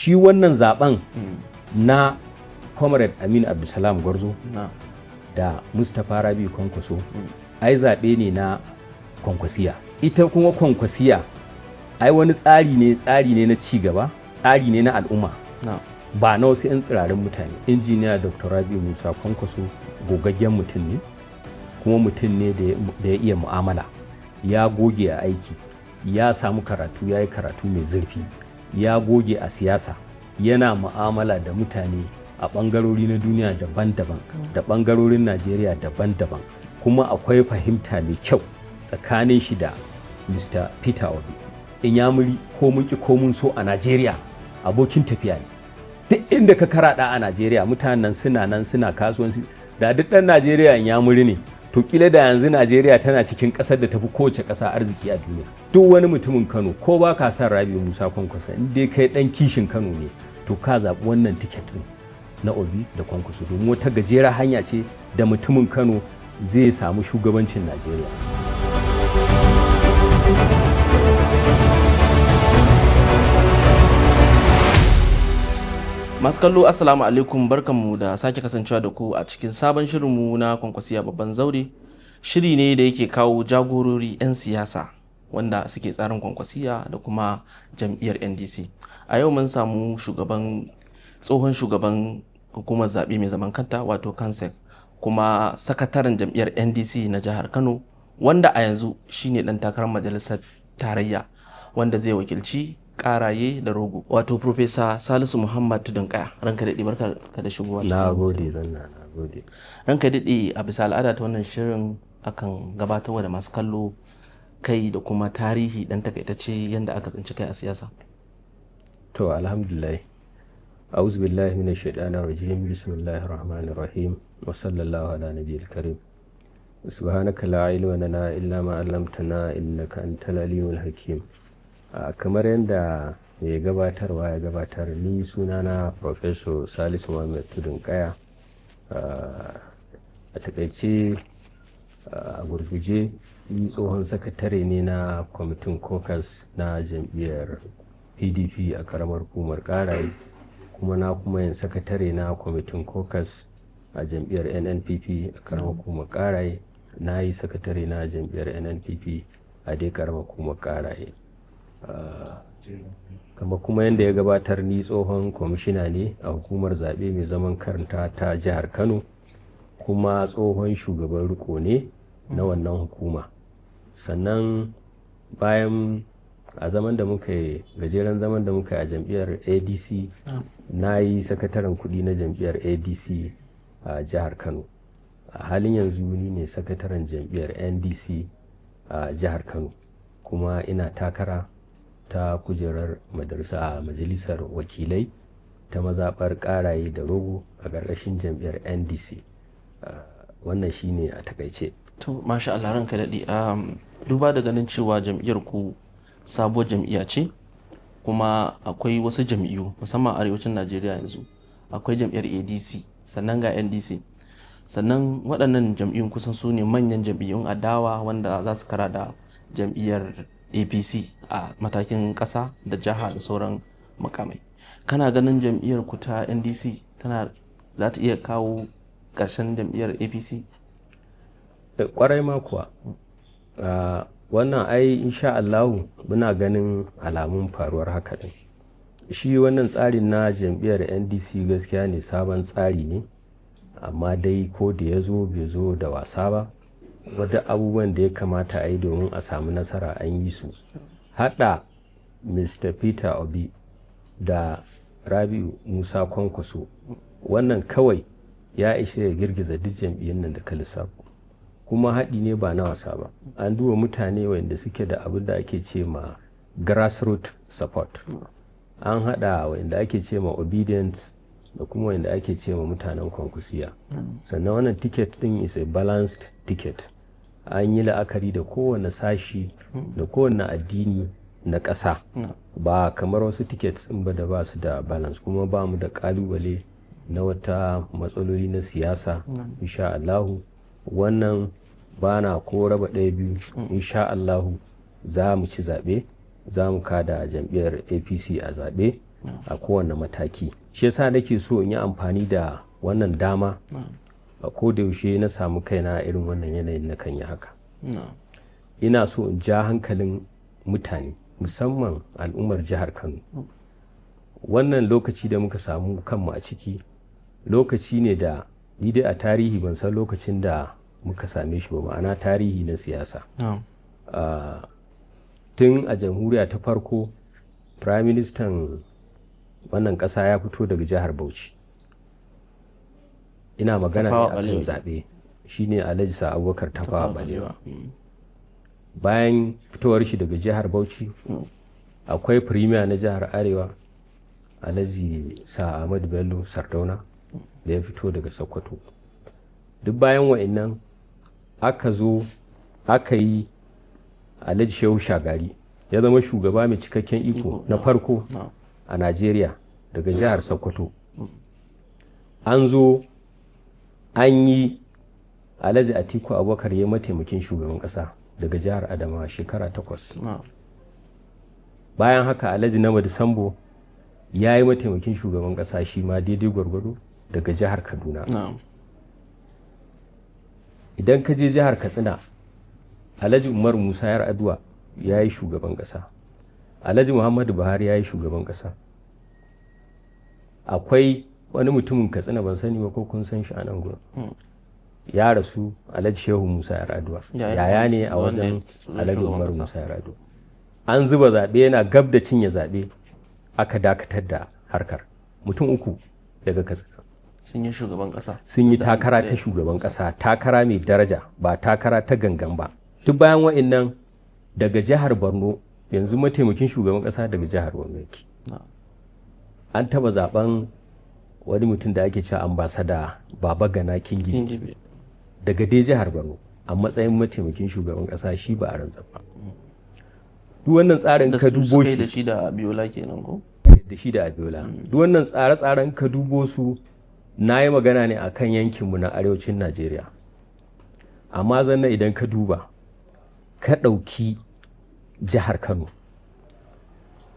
shi wannan zaben na comrade Aminu Abdulsalam Gwarzo da Mustapha Rabi Kwankwaso ai zaɓe ne na Kwankwasiyya. Ita kuma Kwankwasiyya ai wani tsari ne na ci gaba, tsari ne na al'umma ba na wasu 'yan tsirarin mutane. Injiniya Dr. Rabi Musa Kwankwaso gogaggen mutum ne, kuma mutum ne da ya iya mu'amala, ya goge a aiki, ya samu karatu, ya yi karatu mai zurfi, ya goge a siyasa, yana mu'amala da mutane a ɓangarori na duniya daban-daban da ɓangarorin Najeriya daban-daban, kuma akwai fahimta mai kyau tsakanin shi da Mr. Peter Obi. Inyamuri ko mun ki ko mun so a Najeriya abokin tafiya ne. Duk inda ka karaɗa a Najeriya mutanen nan suna kasuwanci. Da duk ɗan Najeriya Inyamuri ne, to kila da yanzu Najeriya tana cikin ƙasar da tafi kowace ƙasa arziki a duniya. Duk wani mutumin Kano ko ba ka son Rabi Musa Kwankwaso, in dai kai ɗan kishin Kano ne, to ka zaɓi wannan tiket ɗin na Obi da Kwankwaso, domin wata gajera hanya ce da mutumin Kano zai samu shugabancin Najeriya. Masu kallo assalamu alaikum, barkanmu da sake kasancewa da ku a cikin sabon shirinmu na Kwankwasiyya Babban Zaure. Shiri ne da yake kawo jagorori 'yan siyasa wanda suke tsarin Kwankwasiyya da kuma jam'iyyar NDC. A yau mun samu tsohon shugaban hukumar zaɓe mai zaman kanta wato kansek, kuma sakataren jam'iyyar NDC na jihar Kano, wanda a yanzu shine ɗan takarar majalisar tarayya wanda zai wakilci karaye da rogo, wato Profesa Salisu Muhammad Tudun kaya. Ranka daɗe, barka da shigowa. Na gode. Ranka daɗe, a bisa al'ada ta wannan shirin akan gabatarwa da masu kallo kai da kuma tarihi dan takaitacce yadda aka tsinci kai a siyasa. To alhamdulillah, a'udhu billahi minash shaitanir rajim, bismillahir rahmanir rahim, wa sallallahu ala nabiyil karim. Subhanaka la ilma lana illa ma 'allamtana innaka antal alimul hakim. Kamar yadda mai gabatarwa ya gabatar, ni sunana Professor Salisu Muhammad Tudun kaya. A takaice, a gurguje, ni tsohon sakatare ne na kwamitin caucus na jam'iyyar PDP a karamar hukumar karaye, kuma yin sakatare na kwamitin caucus a jam'iyyar NNPP a karamar hukumar karaye. Na yi sakatare na jam'iyyar NNPP a dai karamar hukumar karaye. Kama kuma yadda ya gabatar, ni tsohon kwamishina ne a hukumar zaɓe mai zaman kanta ta jihar Kano, kuma tsohon shugaban riko ne na wannan hukuma. Sannan bayan gajeren zaman da muka yi a jam'iyyar ADC, na yi sakataren kuɗi na jam'iyyar ADC a jihar Kano. A halin yanzu ni ne sakataren jam'iyyar NDC a jihar Kano, kuma ina takara ta kujerar majalisar wakilai ta mazaɓar karaye da rogo a ƙarƙashin jam'iyyar NDC. Wannan shine a takaice. To masha Allah, ranka daɗe, duba da ganin cewa jam'iyyar ku sabuwar jam'iyya ce, kuma akwai wasu jam'iyyu musamman arewacin Najeriya yanzu, akwai jam'iyyar ADC sannan ga NDC, sannan waɗannan jam'iyyun kusan su ne manyan jam'iyyun adawa wanda za su kara da jam'iyyar APC a matakin ƙasa da jiha da sauran makamai. Kana ganin jam'iyyar ku ta NDC za ta iya kawo ƙarshen jam'iyyar APC? Ƙwarai ma kuwa. Wannan ai insha Allahu muna ganin alamun faruwar haka din. Shi wannan tsarin na jam'iyyar NDC gaskiya ne sabon tsari ne, amma dai ko da ya zo bai zo da wasa ba. Wadda abubuwan da ya kamata a yi domin a samu nasara an yi su. Haɗa Mr. Peter Obi da Rabi'u Musa Kwankwaso, wannan kawai ya ishe ya girgiza duk jam'iyyun nan da ka lissafo. Kuma haɗi ne ba na wasa ba. An duba mutane wanda suke da abin da ake ce ma grassroots support. An haɗa wanda ake ce ma obedience da kuma wanda ake ce ma mutanen Kwankwasiyya. Sannan wannan ticket ɗin is a balanced ticket. An yi la'akari da kowane sashi da kowane addini na ƙasa, ba kamar wasu tickets ɗin ba da ba su da balance. Kuma ba mu da ƙalubale na wata matsaloli na siyasa. Insha Allahu wannan bana ko raba ɗaya biyu. Insha Allahu za mu ci zaɓe, za mu kada jam'iyyar APC a zaɓe, a kowane mataki. Shi yasa nake so in yi amfani da wannan dama a kodayaushe na samu kaina irin wannan yanayin na kan yi haka. Ina so in ja hankalin mutane musamman al'ummar jihar Kano. Wannan lokaci da muka samu kanmu a ciki lokaci ne da ni dai a tarihi ban san lokacin da muka same shi ba, ma'ana tarihi na siyasa. Tun a jamhuriya ta farko prime minister wannan ƙasa ya fito daga jihar Bauchi. Ina magana ne akan zaɓe, shine Alhaji Sa Abubakar Tafawa Balewa. Bayan fitowar shi daga jihar Bauchi akwai premier na jihar Arewa Alhaji Sa Ahmad Bello Sardauna da ya fito daga Sokoto. Duk bayan wa'annan aka zo aka yi Alhaji Shehu Shagari ya zama shugaba mai cikakken iko na farko a Najeria daga jihar Sokoto. An zo an yi Alhaji Atiku Abubakar ya mataimakin shugaban ƙasa daga jihar Adamawa shekara 8. Bayan haka Alhaji Namadi Sambo ya yi mataimakin shugaban ƙasa shi ma daidai gwargwado daga jihar Kaduna. Idan ka je jihar Katsina Alhaji Umar Musa Yar'adua ya yi shugaban ƙasa. Alhaji Muhammadu Buhari ya yi shugaban ƙasa. Akwai wani mutumin Katsina ban sani ba ko kun san shi a nan gurin. Ya rasu Alhaji Shehu Musa Yar'adua. Yaya ne a wajen Alhaji Umar Musa Yar'adua. An zuba zaɓe yana gab da cinye zaɓe aka dakatar da harkar. Mutum 3 daga Katsina sun yi shugaban ƙasa. Sun yi takara ta shugaban ƙasa, takara mai daraja ba takara ta gangan ba. Duk bayan wa'annan daga jihar Borno yanzu mataimakin shugaban ƙasa daga jihar Borno yake. An taba zaben wani mutum da ake cewa ambasada Baba Gana Kingibe daga dai jihar Borno a matsayin mataimakin shugaban ƙasa shi ba a rantsar ba. Duk wannan tsarin ka dubo shi da shi da Abiola kenan ko? Da shi da Abiola. Duk wannan tsare-tsaren ka dubo su na yi magana ne akan yankinmu na arewacin Najeriya. Amma zanna idan ka duba ka ɗauki jihar Kano.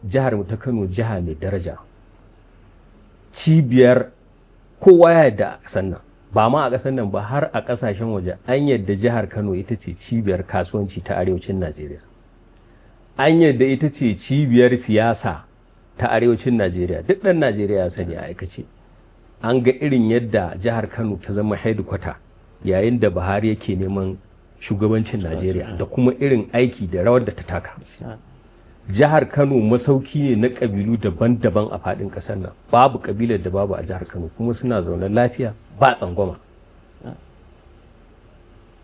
Jihar mu ta Kano jiha mai daraja. Cibiyar kowa ya yadda a ƙasar nan, ba ma a ƙasar nan ba har a ƙasashen waje an yadda jihar Kano ita ce cibiyar kasuwanci ta arewacin Najeriya. An yadda ita ce cibiyar siyasa ta arewacin Najeriya. Duk ɗan Najeriya ya sani a aikace. An ga irin yadda jihar Kano ta zama headquarter yayin da Buhari yake neman shugabancin Najeriya da kuma irin aiki da rawar da ta taka. Jihar Kano masauki ne na ƙabilu daban-daban a faɗin ƙasar nan. Babu ƙabilar da babu a jihar Kano kuma suna zaune lafiya ba tsangwama.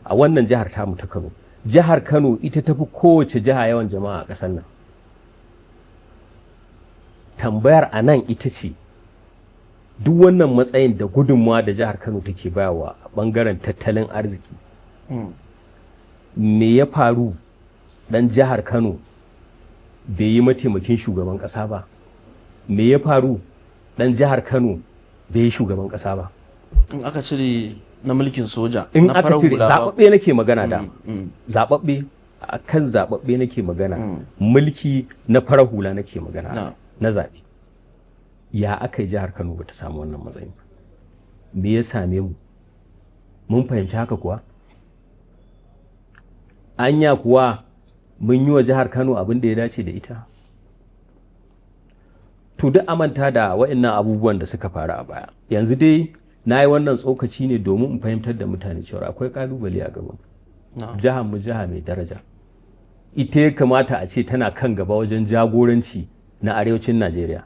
A wannan jihar tamu ta Kano. Jihar Kano ita tafi kowace jiha yawan jama'a a ƙasar nan. Tambayar a nan ita ce duk wannan matsayin da gudunmawa da jihar Kano take bayarwa a ɓangaren tattalin arziki. Me ya faru ɗan jihar Kano bai yi mataimakin shugaban ƙasa ba? Me ya faru ɗan jihar Kano bai yi shugaban ƙasa ba? In aka cire na mulkin soja, in aka cire zaɓaɓɓe nake magana da zaɓaɓɓe a kan zaɓaɓɓe nake magana, mulki na farar hula nake magana na zaɓe. Ya aka yi jihar Kano bata samu wannan matsayin ba? Me ya same mu? Mun fahimci haka kuwa? Anya kuwa mun yi wa jihar Kano abin da ya dace da ita? To duk amanta da waɗannan abubuwan da suka faru a baya. Yanzu dai na yi wannan tsokaci ne domin in fahimtar da mutane cewa akwai kalubale a gaban. Jihar mu jiha mai daraja. Ita ya kamata a ce tana kan gaba wajen jagoranci na arewacin Najeriya.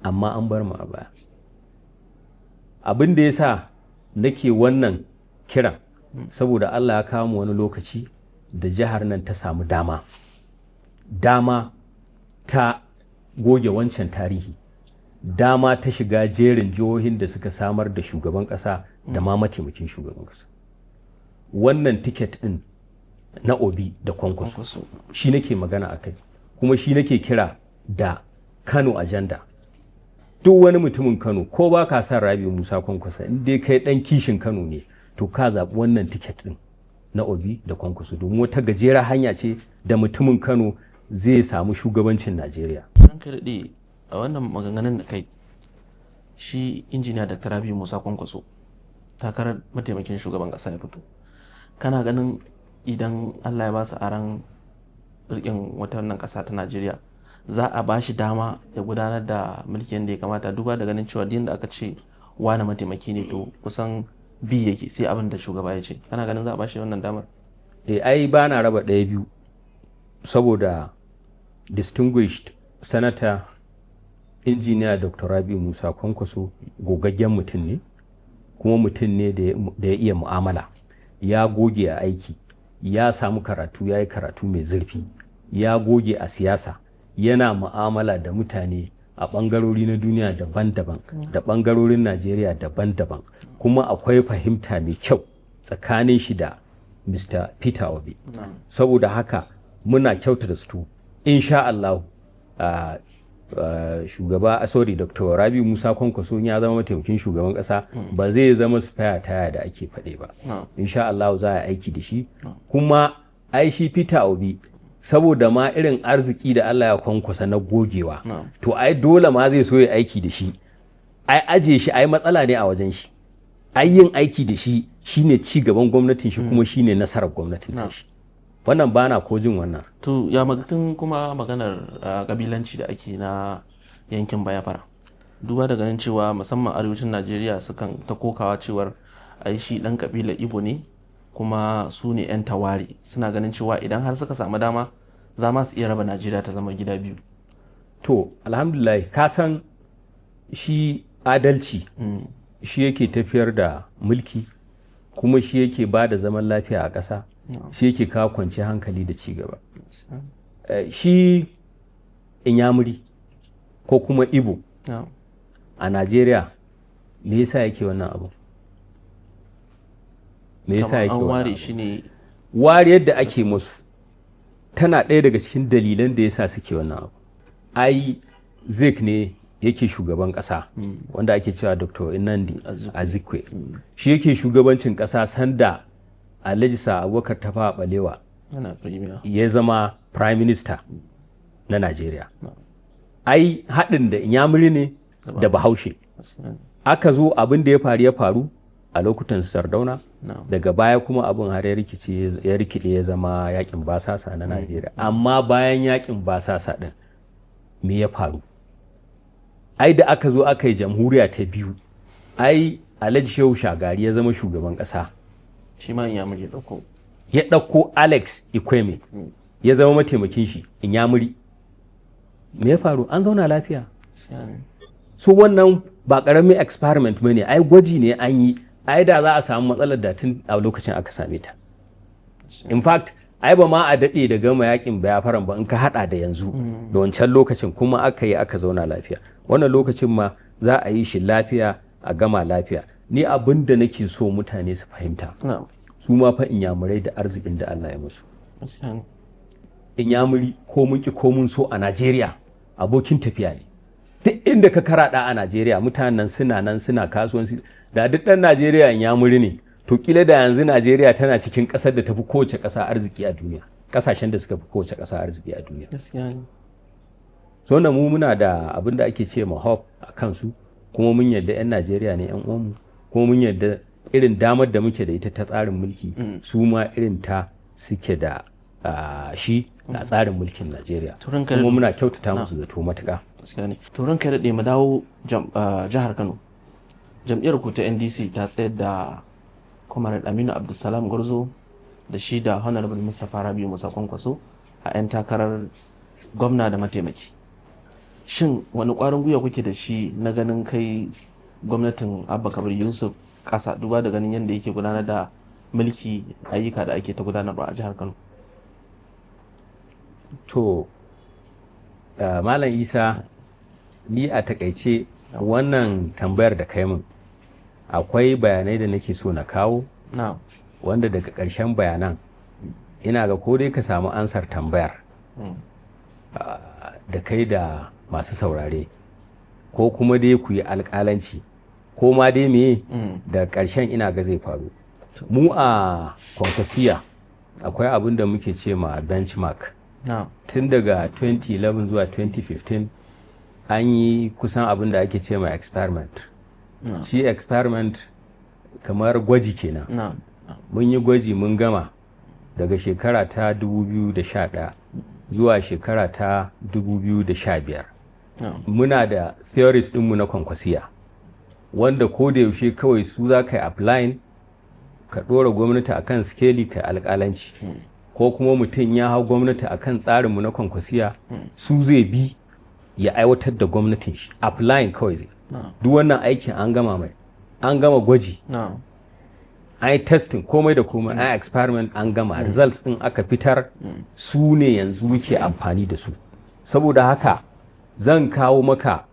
Amma an bar mu a baya. Abin da ya sa nake wannan kiran saboda Allah ya kawo mu wani lokaci da jihar nan ta samu dama ta goge wancan tarihi, dama ta shiga jerin jihohin da suka samar da shugaban ƙasa da ma mataimakin shugaban ƙasa. Wannan tiket ɗin na Obi da Kwankwaso shi nake magana a kai, kuma shi nake kira da Kano agenda. Duk wani mutumin Kano ko ba ka san Rabi Musa Kwankwaso in dai kai ɗan kishin Kano ne to ka zaɓi wannan tiket ɗin na Obi da Kwankwaso domin wata gajera hanya ce da mutumin Kano zai samu shugabancin Najeriya. Ranka daɗe, a wannan maganganun da kai shi injiniya Dr. Rabi Musa Kwankwaso takarar mataimakin shugaban kasa ya fito, kana ganin idan Allah ya ba su aran rikin wata wannan kasa ta Najeriya za a ba shi dama ya gudanar da mulkin da ya kamata, duba da ganin cewa din da aka ce wani mataimaki ne to kusan bi yake sai abin da shugaba ya ce, kana ganin za a ba shi wannan damar? Ai ba na raba ɗaya biyu, saboda distinguished senator injiniya Dr. Rabi Musa Kwankwaso gogaggen mutum ne, kuma mutum ne da ya iya mu'amala, ya goge a aiki, ya samu karatu, ya yi karatu mai zurfi, ya goge a siyasa, yana mu'amala da mutane a ɓangarori na duniya daban-daban da ɓangarorin Najeriya daban-daban, kuma akwai fahimta mai kyau tsakanin shi da Mr. Peter Obi. Saboda haka muna kyauta da su insha Allah Dr. Rabi Musa Kwankwaso ya zama mataimakin shugaban kasa ba zai zama spare taya da ake faɗe ba. Insha Allah za a aiki da shi, kuma ai shi Peter Obi saboda ma irin arziki da Allah ya kwankwasa na gogewa, to ai dole ma zai so ya aiki da shi, ai aje shi ai matsala ne a wajen shi, ai yin aiki da shi shine ci gaban gwamnatin shi kuma shine nasarar gwamnatin shi. Wannan bana ko jin wannan. To ya magtun kuma maganar kabilanci da ake na yankin Bayafara, duba da ganin cewa musamman arewacin Najeriya sukan ta kokawa cewar ai shi dan kabilar Igbo ne kuma su ne 'yan taware, suna ganin cewa idan har suka samu dama za ma su iya raba Najeriya ta zama gida biyu. To alhamdulillah, ka san shi adalci shi yake tafiyar da mulki, kuma shi yake ba da zaman lafiya a ƙasa, shi yake kawo kwanciyar hankali da ci gaba. Shi Inyamuri ko kuma Igbo a Najeriya me yasa yake wannan abu? Me yasa yake wannan abu? Wariyar da ake musu tana ɗaya daga cikin dalilan da yasa suke wannan abu. Ai Zik ne yake shugaban ƙasa, wanda ake cewa Dr. Nnamdi Azikiwe. Shi yake shugabancin ƙasa sanda Alhaji Abubakar Tafawa Balewa ya zama Prime Minister na Najeriya. Ai haɗin da Inyamuri ne da Bahaushe. Aka zo abin da ya faru a lokutan Sardauna, daga baya kuma abin har ya rikide ya zama yakin basasa na Najeriya. Amma bayan yakin basasa ɗin me ya faru? Ai da aka zo aka yi jamhuriya ta biyu, ai Alhaji Shehu Shagari ya zama shugaban ƙasa. Shi ma Inyamuri ya ɗauko Alex Ikweme ya zama mataimakin shi Inyamuri. Me ya faru? An zauna lafiya. So wannan ba ƙaramin experiment bane, ai gwaji ne an yi, ai da za a samu matsalar da tun a lokacin aka same ta. In fact, ai ba ma a daɗe da gama yakin Biafran ba in ka haɗa da yanzu da wancan lokacin, kuma aka yi aka zauna lafiya. Wannan lokacin ma za a yi shi lafiya a gama lafiya. Ni abin da nake so mutane su fahimta, su ma fa Inyamurai da arzikin da Allah ya musu. Inyamuri ko mun ki ko mun so a Najeriya abokin tafiya ne. Duk inda ka karaɗa a Najeriya mutanen nan suna kasuwanci, da duk ɗan Najeriya Inyamuri ne, to kila da yanzu Najeriya tana cikin ƙasar da tafi kowace ƙasa arziki a duniya, ƙasashen da suka fi kowace ƙasa arziki a duniya. So na mu muna da abin da ake ce ma hope a kansu, kuma mun yarda 'yan Najeriya ne 'yan uwanmu, kuma mun yarda irin damar da muke da ita ta tsarin mulki su ma irin ta suke da shi a tsarin mulkin Najeriya, kuma muna kyautata musu zato matuƙa. Turan kai daɗe mu dawo jihar Kano. Jam'iyyar ku ta NDC ta tsayar da Comrade Aminu Abdulsalam Gwarzo da shi da Honorable Mustapha Rabi Musa Kwankwaso a 'yan takarar gwamna da mataimaki. Shin wani ƙwarin gwiwa kuke da shi na ganin kai gwamnatin Abba Kabir Yusuf ƙasa, duba da ganin yadda yake gudanar da mulki, ayyuka da ake ta gudanarwa a jihar Kano? To, Malam Isa, ni a takaice wannan tambayar da kai min akwai bayanai da nake so na kawo, wanda daga ƙarshen bayanan ina ga ko dai ka samu ansar tambayar da kai da masu saurare, ko kuma dai ku yi alƙalanci, ko ma dai me da ƙarshen ina ga zai faru. Mu a Kwankwasiyya akwai abin da muke ce ma benchmark. Tun daga 2011 zuwa 2015 an yi kusan abin da ake ce ma experiment. Shi experiment kamar gwaji kenan. Mun yi gwaji mun gama daga shekara ta 2011 zuwa shekara ta 2015. Muna da theories ɗinmu na Kwankwasiyya wanda ko da yaushe kawai su za ka yi applying ka ɗora gwamnati akan skeli ka alƙalanci ko kuma mutum ya hau gwamnati akan tsarinmu na Kwankwasiyya su zai bi ya aiwatar da gwamnatin shi applying kawai zai duk wannan aikin an gama mai an gama gwaji an yi testing komai da komai an experiment an gama results din aka fitar su ne yanzu muke amfani da su. Saboda haka zan kawo maka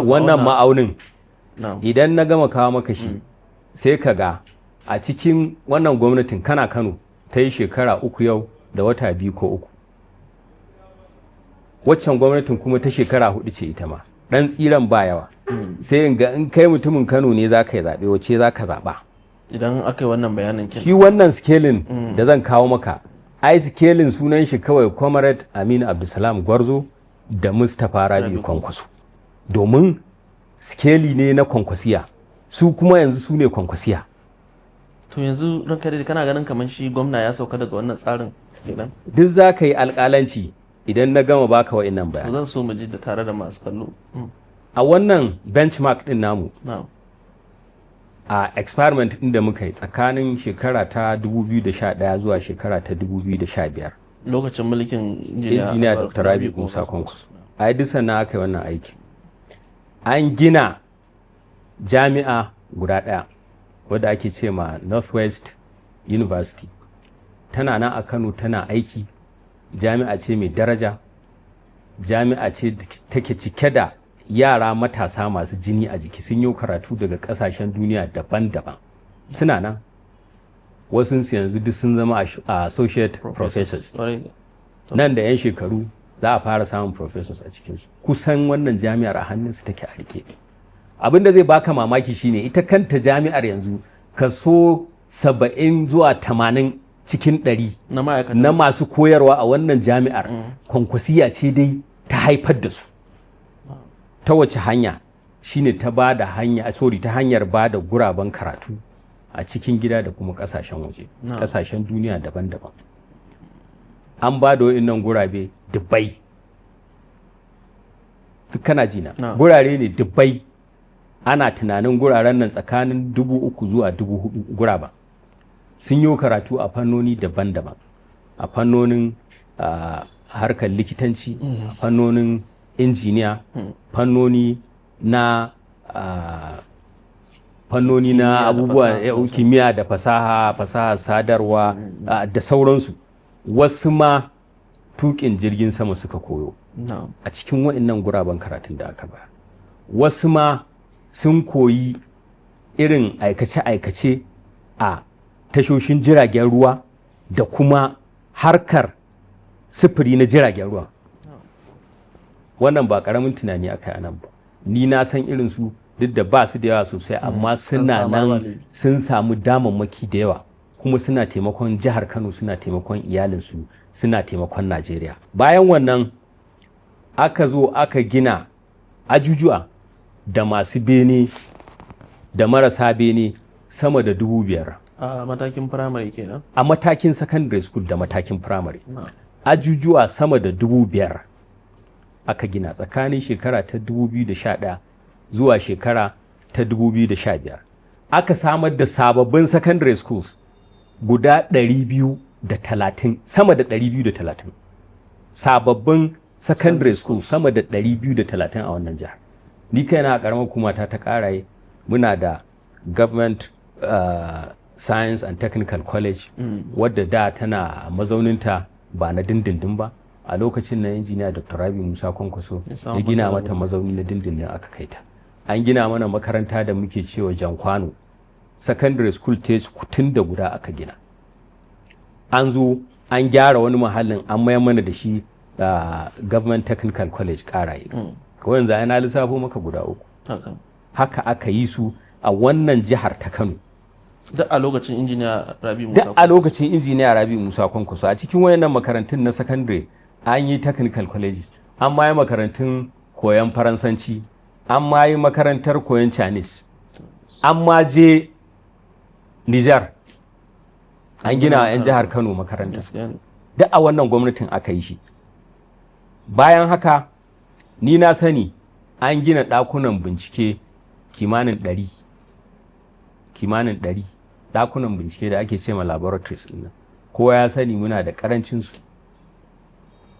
wannan ma'aunin idan na gama kawo maka shi sai ka ga a cikin wannan gwamnatin kana Kano ta yi shekara 3 yau da wata 2 ko 3, waccan gwamnatin kuma ta shekara 4 ce ita ma, dan tsiran ba yawa. Sai in ga in kai mutumin Kano ne za ka yi zaɓe wacce za ka zaɓa idan aka yi wannan bayanin kin. Shi wannan scaling da zan kawo maka ai scaling sunan shi kawai Comrade Aminu Abdulsalam Gwarzo da Mustapha Rabi Kwankwaso, domin skeli ne na Kwankwasiyya su kuma yanzu su ne Kwankwasiyya. To yanzu ranka dai kana ganin kamar shi gwamna ya sauka daga wannan tsarin kenan? Duk za ka yi alƙalanci idan na gama baka wa'innan bayanai. Zan so mu ji da tare da masu kallo. A wannan benchmark din namu a experiment din da muka yi tsakanin shekara ta 2011 zuwa shekara ta 2015 lokacin mulkin injiniya Dr. Rabi Musa Kwankwaso, a yi dusa na aka yi wannan aiki. An gina jami'a guda ɗaya wadda ake ce ma Northwest University, tana nan a Kano tana aiki. Jami'a ce mai daraja, jami'a ce da take cike da yara matasa masu jini a jiki, sun yi karatu daga kasashen duniya daban-daban, suna nan wasu yanzu duk sun zama associate professors. Nan da 'yan shekaru za a fara samun professors a cikinsu. Kusan wannan jami'ar a hannunsu take a rike. Abin da zai baka mamaki shine ita kanta jami'ar yanzu kaso 70 zuwa 80 cikin 100 na masu koyarwa a wannan jami'ar Kwankwasiyya ce dai ta haifar da su. Ta wace hanya? Shine ta hanyar ba da guraben karatu a cikin gida da kuma kasashen waje, kasashen duniya daban-daban. An ba da wa'innan gurabe dubbai, duk kana jina, gurare ne dubbai. Ana tunanin guraren nan tsakanin 3,000 zuwa 4,000 guraba sun yi karatu a fannoni daban-daban, a fannonin harkar likitanci, a fannonin injiniya, fannoni na abubuwa kimiyya da fasaha sadarwa da sauransu. Wasu ma tukin jirgin sama suka koyo a cikin waɗannan guraben karatun da aka ba. Wasu ma sun koyi irin aikace-aikace a tashoshin jiragen ruwa da kuma harkar sufuri na jiragen ruwa. Wannan ba ƙaramin tunani aka yi anan ba. Ni na san irin su duk da ba su da yawa sosai, amma suna nan sun samu damammaki da yawa, kuma suna taimakon jihar Kano, suna taimakon iyalinsu, suna taimakon Najeriya. Bayan wannan aka zo aka gina ajujuwa da masu bene da marasa bene sama da 5,000 a matakin firamare kenan, a matakin secondary school da matakin firamare. Ajujuwa sama da 5,000 aka gina tsakanin shekara ta 2011 zuwa shekara ta 2015. Aka samar da sababbin secondary schools guda 230, sama da 230 sababbin secondary schools sama da 230 a wannan jihar. Ni kaina a karamar hukumata ta Karaye muna da government science and technical college wadda da tana mazauninta ba na dindindin ba. A lokacin na injiniya Dr. Rabi Musa Kwankwaso ya gina mata mazauni na dindindin aka kai ta. An gina mana makaranta da muke cewa Jankwano secondary school tun da guda aka gina. An zo an gyara wani mahallin an mayar mana da shi government technical college Karaye. Kawai yanzu ana lissafo maka guda 3. Haka aka yi su a wannan jihar ta Kano. Duk a lokacin injiniya Rabi Musa Kwankwaso. Duk a lokacin injiniya Rabi Musa Kwankwaso. A cikin wayannan makarantun na secondary an yi technical colleges, an ma yi makarantun koyon faransanci, an ma yi makarantar koyon chinese, an ma je nijar, an gina wa 'yan jihar kano makaranta. Duk a wannan gwamnatin aka yi shi. Bayan haka ni na sani an gina ɗakunan bincike kimanin 100 ɗakunan bincike da ake ce ma laboratories ɗin nan. Kowa ya sani muna da ƙarancin su.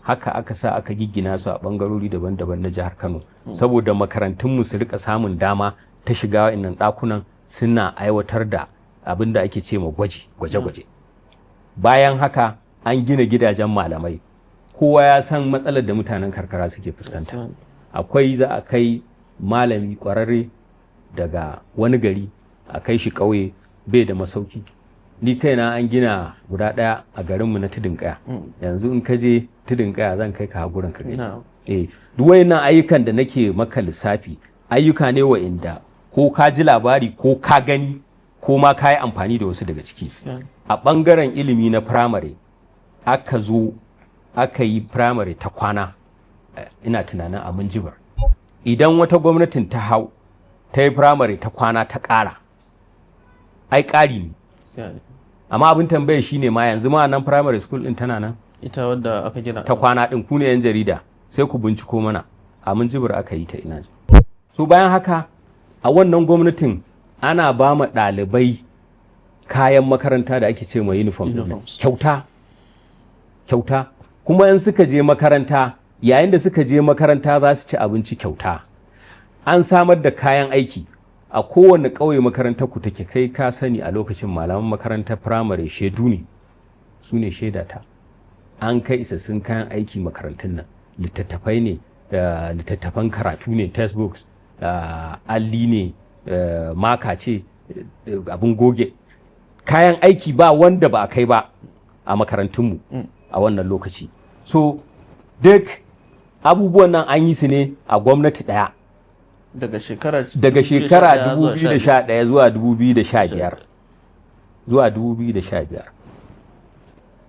Haka aka sa aka giggina su a ɓangarori daban-daban na jihar Kano, saboda makarantunmu su rika samun dama ta shiga wa'innan ɗakunan suna aiwatar da abin da ake ce ma gwaje-gwaje. Bayan haka an gina gidajen malamai. Kowa ya san matsalar da mutanen karkara suke fuskanta. Akwai za a kai malami ƙwararre daga wani gari a kai shi ƙauye bai da masauki. Ni kaina an gina guda ɗaya a garinmu na Tudun Kaya. Yanzu in ka je Tudun Kaya zan kai ka gurin ka gani. Duk wayannan ayyukan da nake maka lissafi ayyuka ne wa'inda ko ka ji labari ko ka gani ko ma ka yi amfani da wasu daga ciki. A ɓangaren ilimi na firamare aka zo aka yi firamare ta kwana, ina tunanin a Minjibir. Idan wata gwamnatin ta hau ta yi firamare ta kwana ta ƙara, ai ƙari ne. Amma abin tambaya shine ma yanzu ma nan primary school din tana nan, ita wadda aka gina ta kwana din, ku ne yan jarida sai ku binciko mana a Minjibir aka yi ta, ina ji. So bayan haka a wannan gwamnatin ana ba ma ɗalibai kayan makaranta da ake ce ma uniform kyauta, kuma in suka je makaranta, yayin da suka je makaranta za su ci abinci kyauta. An samar da kayan aiki a kowane ƙauye makarantar ku take, kai ka sani a lokacin malaman makarantar firamare shaidu ne, su ne shaidata. An kai isassun kayan aiki makarantun nan, littattafai ne, littattafan karatu ne, textbooks, alli ne, maka ce, abin goge, kayan aiki ba wanda ba a kai ba a makarantunmu a wannan lokaci. So duk abubuwan nan an yi su ne a gwamnati ɗaya. Daga shekara 2011 zuwa 2015.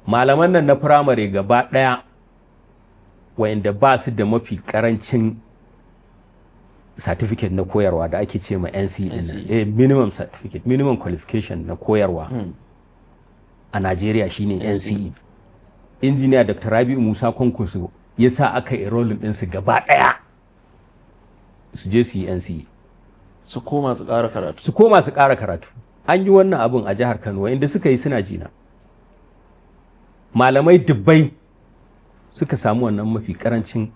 Malaman nan na firamare gaba ɗaya wayanda ba su da mafi karancin certificate na koyarwa da ake ce ma NCE, minimum certificate, minimum qualification na koyarwa a Najeria shine NCE. Injiniya Dr. Rabi'u Musa Kwankwaso ya sa aka enrolling ɗinsu gaba ɗaya su je su yi NCE. Su koma su ƙara karatu. An yi wannan abin a jihar Kano, inda suka yi suna jina. Malamai dubbai suka samu wannan mafi karancin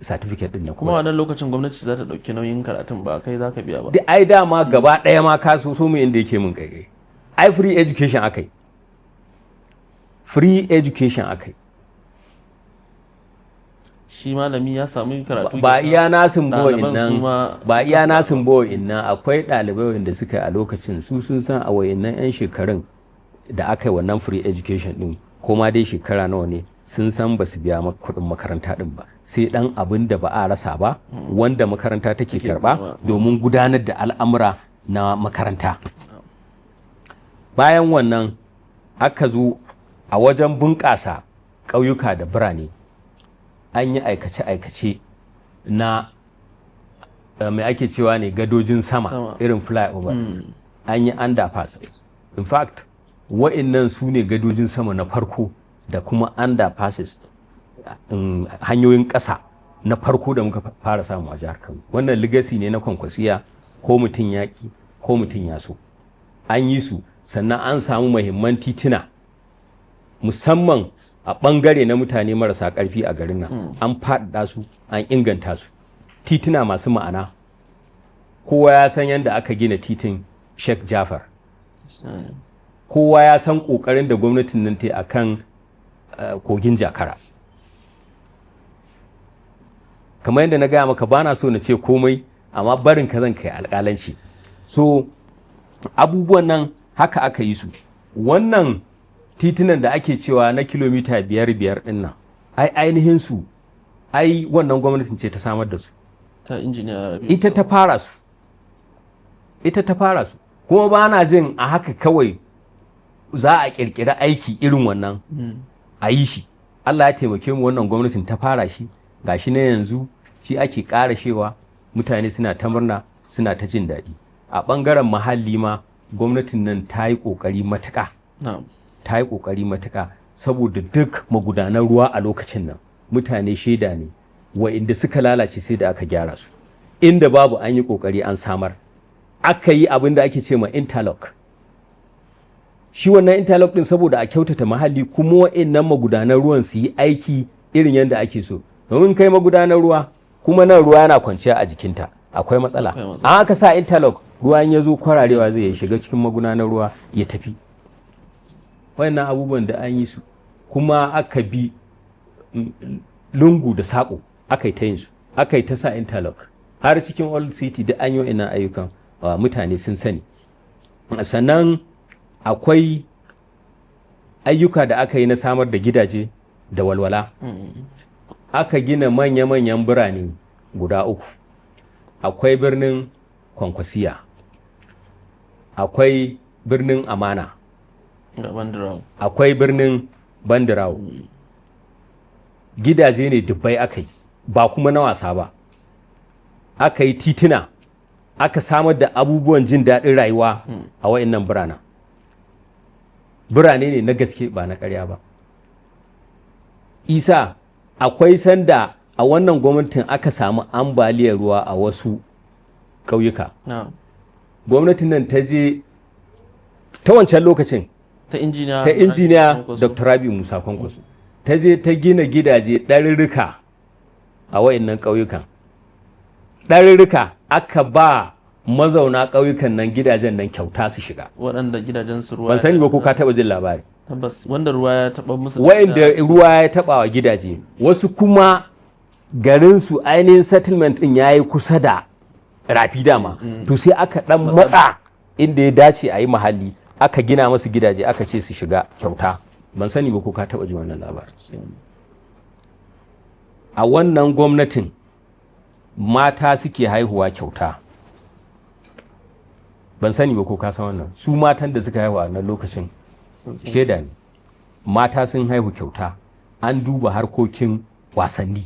certificate din na kuma wannan lokacin gwamnati za ta dauki nauyin karatun, ba kai za ka biya ba. Ai dama gaba ɗaya ma ka so mu inda yake mun kai. Ai free education akai. Shi malami ya samu karatu ba iya nasin bo innan akwai ɗalibai wanda suka a lokacin su sun san a wayannan 'yan shekarun da aka yi wannan free education din, ko ma dai shekara nawa ne, sun san ba su biya kuɗin makaranta din ba, sai dan abin da ba a rasa ba wanda makaranta take karba domin gudanar da al'amura na makaranta. Bayan wannan aka zo a wajen bunƙasa ƙauyuka da birane, an yi aikace-aikace na mai ake cewa ne gadojin sama irin flyover. An yi underpass. In fact wa'innan su ne gadojin sama na farko da kuma underpasses, hanyoyin ƙasa na farko da muka fara samu a jihar Kano. Wannan legacy ne na Kwankwasiyya, ko mutum ya ki ko mutum ya so. An yi su, sannan an samu muhimman tituna musamman a ɓangare na mutane marasa ƙarfi a garin nan. An faɗaɗa su, an inganta su, tituna masu ma'ana. Kowa ya san yadda aka gina titin Sheikh Jafar, kowa ya san ƙoƙarin da gwamnatin nan ta yi a kan kogin Jakara. Kamar yadda na gaya maka, ba na so na ce komai, amma barin ka zan kai alƙalanci. So abubuwan nan haka aka yi su. Wannan titunan da ake cewa na kilomita 5 ɗin nan, ainihin su wannan gwamnatin ce ta samar da su, ita ta fara su. Kuma ba na jin a haka kawai za a ƙirƙiri aiki irin wannan a yi shi. Allah ya taimake mu, wannan gwamnatin ta fara shi, gashi na yanzu shi ake ƙarashewa, mutane suna ta murna, suna ta jin daɗi. A ɓangaren muhalli ma gwamnatin nan ta yi ƙoƙari matuƙa. Ta yi ƙoƙari matuƙa saboda duk magudanan ruwa a lokacin nan mutane shaida ne wa'inda suka lalace sai da aka gyara su. Inda babu an yi ƙoƙari an samar. Aka yi abin da ake ce ma interlock. Shi wannan interlock ɗin saboda a kyautata muhalli kuma wa'innan magudanan ruwan su yi aiki irin yadda ake so. Domin kai magudanar ruwa kuma nan ruwa yana kwanciya a jikinta akwai matsala. An aka sa interlock ruwan ya zo kwararewa zai shiga cikin magudanar ruwa ya tafi. Wayannan abubuwan da an yi su kuma aka bi lungu da saƙo aka yi ta yin su, aka yi ta sa interlock har cikin old city da an yi wa'innan ayyukan mutane sun sani. Sannan akwai ayyuka da aka yi na samar da gidaje da walwala. Aka gina manya-manyan birane guda 3. Akwai birnin Kwankwasiyya, akwai birnin Amana, akwai birnin Bandirawo. Gidaje ne dubbai aka yi, ba kuma na wasa ba. Aka yi tituna, aka samar da abubuwan jin daɗin rayuwa a wa'innan biranen. Birane ne na gaske ba na ƙarya ba. Isa akwai sanda a wannan gwamnatin aka samu ambaliyar ruwa a wasu ƙauyuka. Gwamnatin nan ta je ta wancan lokacin ta injiniya Dr. Rabi Musa Kwankwaso ta je ta gina gidaje ɗarurruka a wa'innan ƙauyukan. Ɗarurruka aka ba mazauna ƙauyukan nan gidajen nan kyauta su shiga. Waɗanda gidajen su ruwa. Ban sani ba ko ka taɓa jin labari. Tabbas wanda ruwa ya taɓa musu. Wa'inda ruwa ya taɓa wa gidaje. Wasu kuma garinsu ainihin settlement ɗin ya yi kusa da rafi dama. To sai aka ɗan matsa inda ya dace a yi mahalli aka gina masu gidaje aka ce su shiga kyauta. Ban sani ba ko ka taɓa jin wannan labarin. A wannan gwamnatin mata suke haihuwa kyauta. Ban sani ba ko ka san wannan. Su matan da suka haihu a nan lokacin shaida ne. Mata sun haihu kyauta. An duba harkokin wasanni.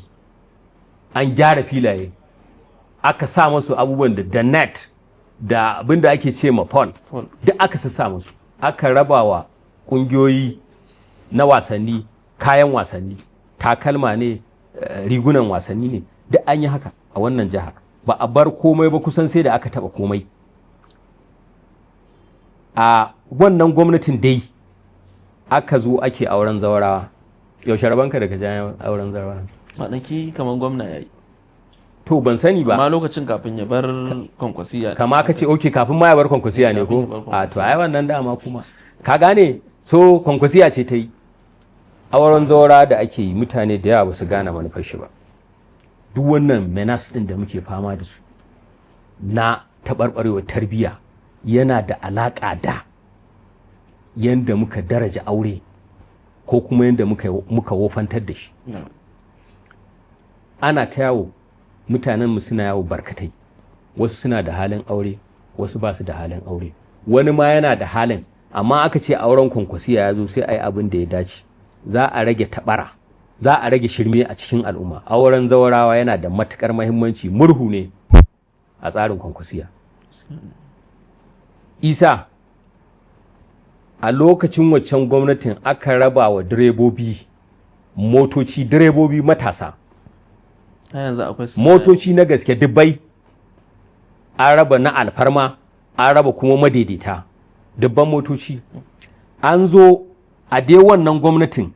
An gyara filaye. Aka sa masu abubuwan da net da abin da ake ce ma pond duk aka sa musu. Aka raba wa ƙungiyoyi na wasanni kayan wasanni, takalma ne, rigunan wasanni ne, duk an yi haka a wannan jihar. Ba a bar komai ba, kusan sai da aka taba komai. A wannan gwamnatin dai aka zo ake auren zawarawa. Yaushe rabanka daga jayen auren zawarawa? Kwanaki kamar gwamna ya yi. To ban sani ba. Amma lokacin kafin ya bar Kwankwasiyya. Kama ka ce okay kafin ma ya bar Kwankwasiyya ne ko? A to ai wannan dama kuma. Ka gane so Kwankwasiyya ce ta yi. Auren zawara da ake yi mutane da yawa ba su gane manufar shi ba. Duk wannan menace din da muke fama da su na taɓarɓarewar tarbiyya yana da alaƙa da yanda muka daraja aure ko kuma yanda muka wofantar da shi. Ana ta yawo, mutanenmu suna yawo barkatai. Wasu suna da halin aure, wasu ba su da halin aure. Wani ma yana da halin, amma aka ce auren Kwankwasiyya ya zo sai a yi abin da ya dace. Za a rage taɓara, za a rage shirme a cikin al'umma. Auren zawarawa yana da matuƙar muhimmanci, murhu ne a tsarin Kwankwasiyya. Isa, a lokacin waccan gwamnatin aka raba wa direbobi motoci, direbobi matasa. Motoci na gaske dubbai. An raba na alfarma, an raba kuma madaidaita. Dubban motoci. An zo a dai wannan gwamnatin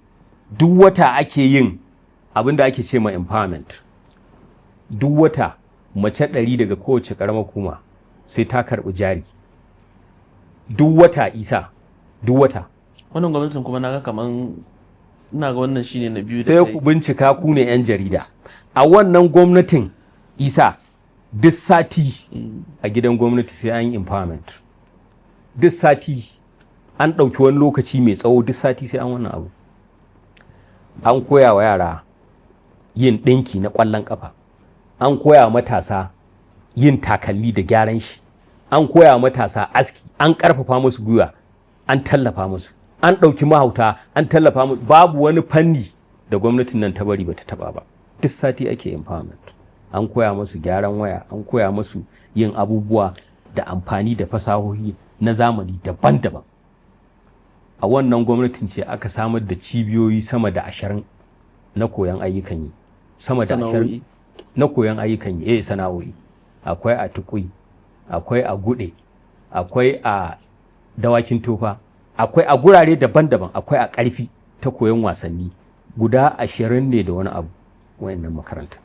duk wata ake yin abin da ake ce ma empowerment. Duk wata mace 100 daga kowace ƙaramar hukuma sai ta karɓi jari. Duk wata Isa, duk wata. Wannan gwamnatin kuma naga kaman ina ga wannan shine na biyu da sai ku bincika, ku ne 'yan jarida. A wannan gwamnatin Isa duk sati a gidan gwamnati sai an yi empowerment. Duk sati an ɗauki wani lokaci mai tsawo, duk sati sai an wannan abu. An koya wa yara yin ɗinki na ƙwallon ƙafa. An koya wa matasa yin takalmi da gyaran shi. An koya wa matasa aski. An ƙarfafa musu gwiwa. An tallafa musu. An ɗauki mahauta. An tallafa musu. Babu wani fanni da gwamnatin nan ta bari ba ta taɓa ba. Duk sati ake empowerment. an koya musu gyaran waya, an koya musu yin abubuwa da amfani da fasahohi na zamani daban-daban. A wannan gwamnatin ce aka samar da cibiyoyi sama da 20 na koyon ayyukan yi. Sama da 20 na koyon ayyukan yi, sana'o'i. Akwai a Tukui, akwai a Gude, akwai a Dawakin Tofa, akwai a gurare daban-daban, akwai a Ƙarfi ta koyon wasanni. Guda 20 ne da wani abu wayannan makaranta.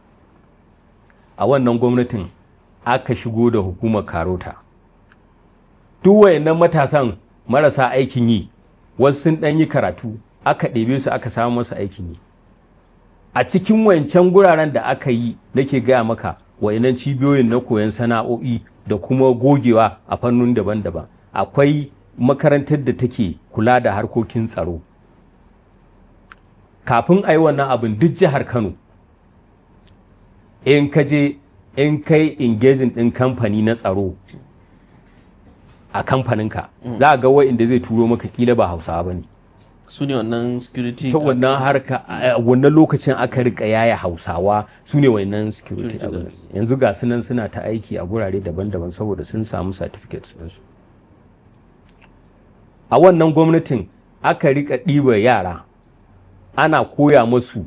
A wannan gwamnatin aka shigo da hukumar Karota. Duk wayannan matasan marasa aikin yi, wasu sun ɗan yi karatu, aka ɗebe su aka samu masa aikin yi. A cikin wancan guraren da aka yi nake gaya maka wayannan cibiyoyin na koyon sana'o'i da kuma gogewa a fannoni daban-daban, akwai makarantar da take kula da harkokin tsaro. Kafin a yi wannan abin duk jihar Kano, in kai engaging ɗin kamfani na tsaro a kamfaninka, za a ga wa'inda zai turo maka kila ba Hausawa ba ne. Su ne wannan security. Ta wannan harka a wannan lokacin aka rika yaya Hausawa, su ne wannan security. Yanzu ga sunan suna ta aiki a gurare daban-daban saboda sun samu certificates ɗinsu. A wannan gwamnatin aka rika ɗiba yara ana koya musu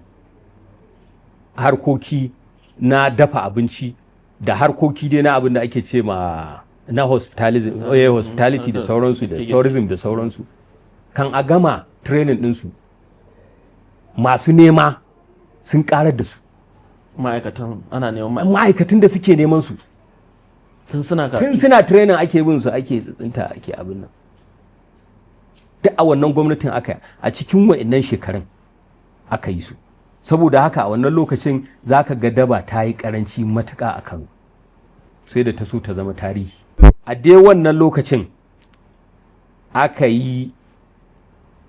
harkoki na dafa abinci da harkoki dai na abin da ake ce ma na hospitality da sauransu da tourism da sauransu. Kan a gama training ɗinsu masu nema sun ƙarar da su. Ma'aikatan ana neman ma'aikatan da suke neman su tun suna training ake bin su, ake tsinta, ake abin nan. Duk a wannan gwamnatin aka a cikin wa'annan shekarun aka yi su. Saboda haka a wannan lokacin za ka ga daba ta yi karanci matuƙa a Kano, sai da ta so ta zama tarihi. A dai wannan lokacin aka yi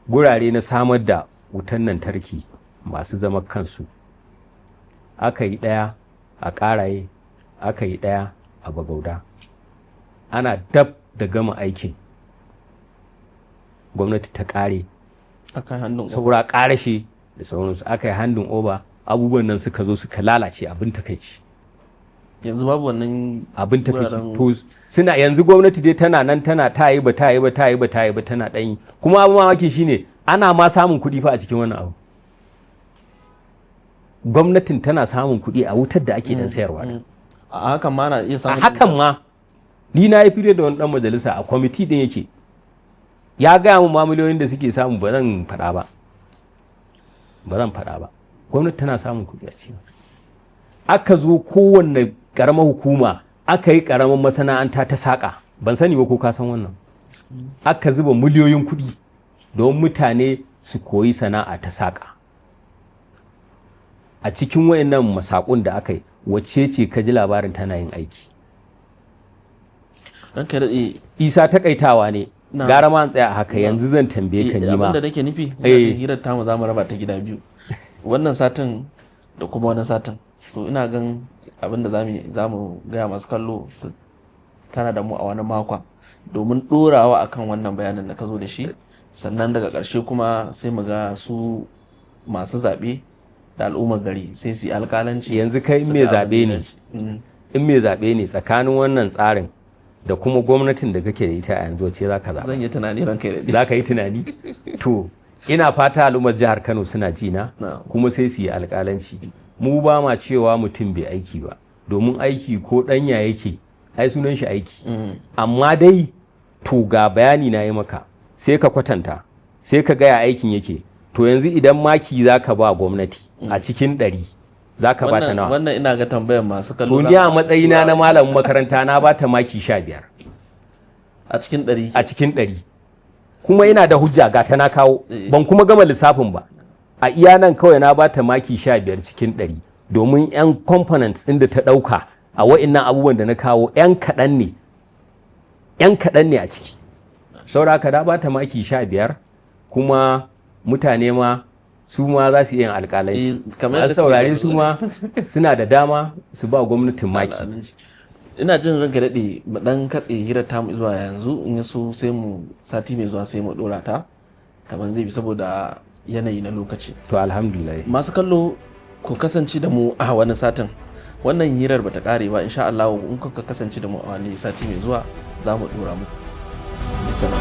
gurare na samar da wutan lantarki masu zama kansu. Aka yi ɗaya a Ƙaraye, aka yi ɗaya a Bagauda. Ana dab da gama aikin, gwamnati ta ƙare, saura ƙarashe da sauransu, aka yi handin oba, abubuwan nan suka zo suka lalace, abin takaici. Yanzu babu wannan abin takaici. To suna yanzu gwamnati dai tana nan tana ta yi ba tana ɗanyi, kuma abu mamaki shine ana ma samun kuɗi fa a cikin wannan abu. Gwamnatin tana samun kuɗi a wutar da ake dan sayarwa. A hakan ma na iya samun. A hakan ma ni na yi fire da wani dan majalisa a kwamiti din yake, ya gaya mu miliyoyin da suke samu, ba zan faɗa ba. Gwamnati tana samun kuɗi a cikin. Aka zo kowanne ƙaramar hukuma aka yi ƙaramar masana'anta ta saƙa, ban sani ba ko ka san wannan. Aka zuba miliyoyin kuɗi don mutane su koyi sana'a ta saƙa. A cikin wayannan masakun da aka yi, wacce ce ka ji labarin tana yin aiki? Ranka daɗe. Isa takaitawa ne. Gara ma tsaya haka, yanzu zan tambaye ka nima. Abinda nake nufi, hirar tamu za mu raba ta gida biyu. Wannan satin da kuma wani satin. So ina gan abinda za mu gaya masu kallo su tana da mu a wani makon domin ɗorawa akan wannan bayanin da ka zo da shi. Sannan daga ƙarshe kuma sai mu ga su masu zaɓe da al'ummar gari sai su yi alƙalanci. Yanzu kai in mai zaɓe ne tsakanin wannan tsarin da kuma gwamnatin da kake da ita a yanzu ce za ka zaɓa? Zan yi tunani ranka da za ka yi tunani? To ina fata al'ummar jihar Kano suna ji na, kuma sai su yi alƙalanci. Mu ba ma cewa mutum bai aiki ba, domin aiki ko ɗanya yake ai sunan shi aiki. Amma dai to ga bayani na yi maka, sai ka kwatanta, sai ka gaya aikin yake. To yanzu idan maki za ka ba gwamnati a cikin 100, za ka ba ta nawa? Wannan ina ga tambayar masu kallo. To ni a matsayina na malamin makaranta na ba ta maki 15 a cikin 100. A cikin 100 kuma ina da hujja ga ta na kawo, ban kuma gama lissafin ba. A iya nan kawai na ba ta maki 15 cikin 100, domin 'yan components ɗin da ta ɗauka a wa'innan abubuwan da na kawo 'yan kaɗan ne a ciki. Saura ka da ba ta maki 15, kuma mutane ma su ma za su yi alƙalanci. Kamar saurare su ma suna da dama su ba gwamnatin maki. Ina jin ranka daɗe mu ɗan katse hirar tamu zuwa yanzu, in so sai mu sati mai zuwa sai mu ɗora ta kamar zai bi saboda yanayi na lokaci. To alhamdulillah. Masu kallo ku kasance da mu a wani satin. Wannan hirar bata kare ba, insha Allah in kuka kasance da mu a wani sati mai zuwa za mu dora muku. Bisalam.